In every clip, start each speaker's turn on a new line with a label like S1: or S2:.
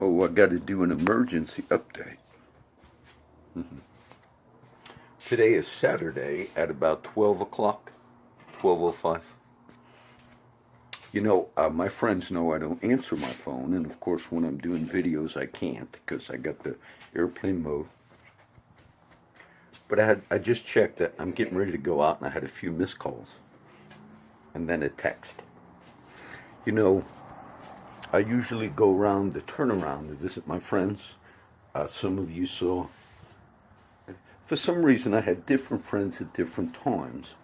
S1: Oh, I got to do an emergency update. Today is Saturday at about 12 o'clock, 12:05. You know, my friends know I don't answer my phone, and of course when I'm doing videos I can't because I got the airplane mode. But I just checked that I'm getting ready to go out, and I had a few missed calls, and then a text. You know, I usually go around the turnaround to visit my friends. Some of you saw. For some reason, I had different friends at different times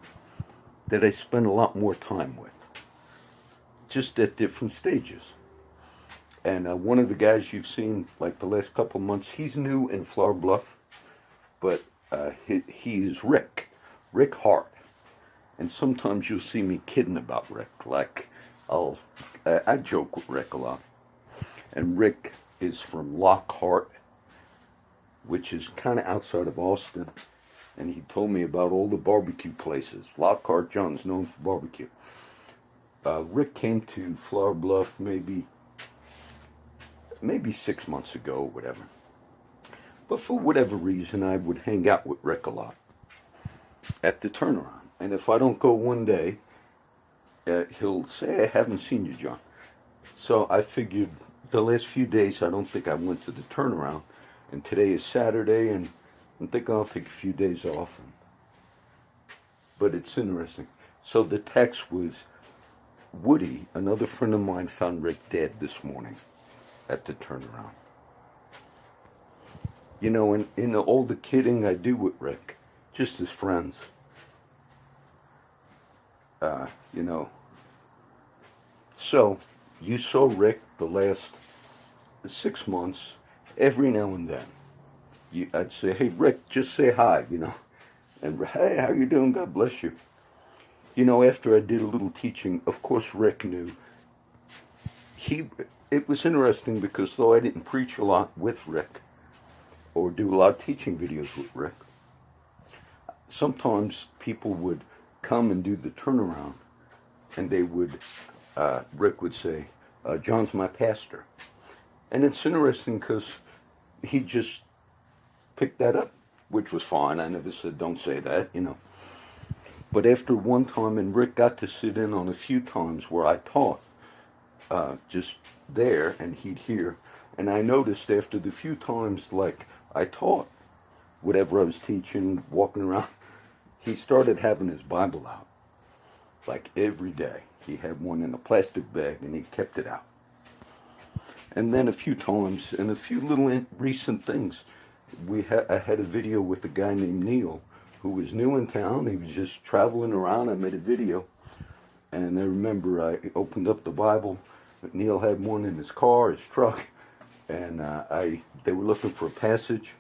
S1: that I spent a lot more time with, just at different stages. And one of the guys you've seen, like the last couple months, he's new in Flower Bluff, but he is Rick Hart. And sometimes you'll see me kidding about Rick, like I joke with Rick a lot. And Rick is from Lockhart, which is kind of outside of Austin, and he told me about all the barbecue places. Lockhart, John's known for barbecue. Rick came to Flower Bluff maybe 6 months ago or whatever. But for whatever reason, I would hang out with Rick a lot at the turnaround. And if I don't go one day, he'll say, "I haven't seen you, John." So I figured the last few days, I don't think I went to the turnaround. And today is Saturday, and I'm thinking I'll take a few days off. But it's interesting. So the text was, Woody, another friend of mine, found Rick dead this morning at the turnaround. You know, in all the kidding I do with Rick, just as friends, you know. So, you saw Rick the last 6 months, every now and then. I'd say, "Hey, Rick, just say hi," you know. And, "Hey, how you doing? God bless you." You know, after I did a little teaching, of course Rick knew. It was interesting because though I didn't preach a lot with Rick, or do a lot of teaching videos with Rick, sometimes people would come and do the turnaround, and Rick would say, "John's my pastor." And it's interesting because he just picked that up, which was fine. I never said don't say that, you know. But after one time, and Rick got to sit in on a few times where I taught, just there, and he'd hear. And I noticed after the few times, like, I taught, whatever I was teaching, walking around, he started having his Bible out. Like every day. He had one in a plastic bag, and he kept it out. And then a few times, and a few little recent things, I had a video with a guy named Neil, who was new in town. He was just traveling around. I made a video, and I remember I opened up the Bible. Neil had one in his car, his truck, and they were looking for a passage.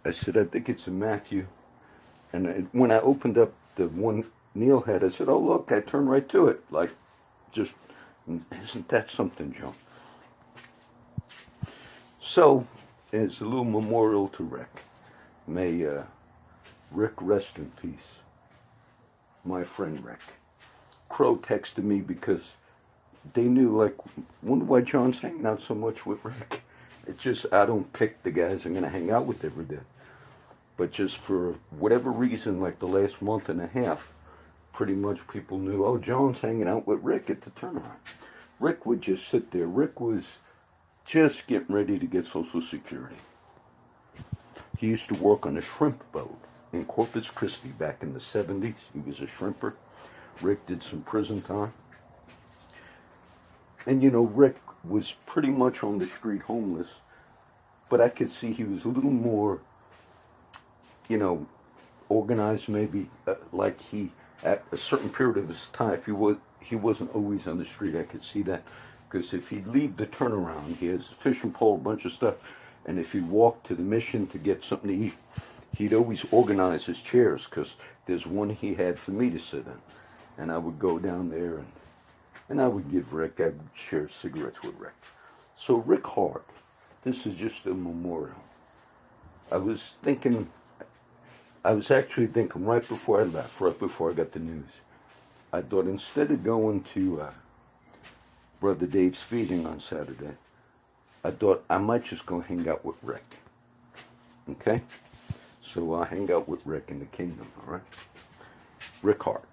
S1: I said, "I think it's in Matthew." And when I opened up the one Neil had, I said, "Oh, look," I turned right to it. Like, just, isn't that something, Joe? So, as a little memorial to Rick, may Rick rest in peace. My friend Rick. Crow texted me because they knew, like, wonder why John's hanging out so much with Rick. It's just, I don't pick the guys I'm going to hang out with every day. But just for whatever reason, like the last month and a half, pretty much people knew, oh, John's hanging out with Rick at the turnaround. Rick would just sit there. Rick was just getting ready to get Social Security. He used to work on a shrimp boat in Corpus Christi back in the 70s. He was a shrimper. Rick did some prison time. And you know, Rick was pretty much on the street homeless, but I could see he was a little more, you know, organized maybe, like he, at a certain period of his time, he wasn't always on the street. I could see that, because if he'd leave the turnaround, he has a fishing pole, a bunch of stuff, and if he walked to the mission to get something to eat, he'd always organize his chairs, because there's one he had for me to sit in, and I would go down there, and I would give Rick, I would share cigarettes with Rick. So Rick Hart, this is just a memorial. I was actually thinking right before I left, right before I got the news, I thought instead of going to Brother Dave's feeding on Saturday, I thought I might just go hang out with Rick. Okay? So I hang out with Rick in the kingdom, all right? Rick Hart.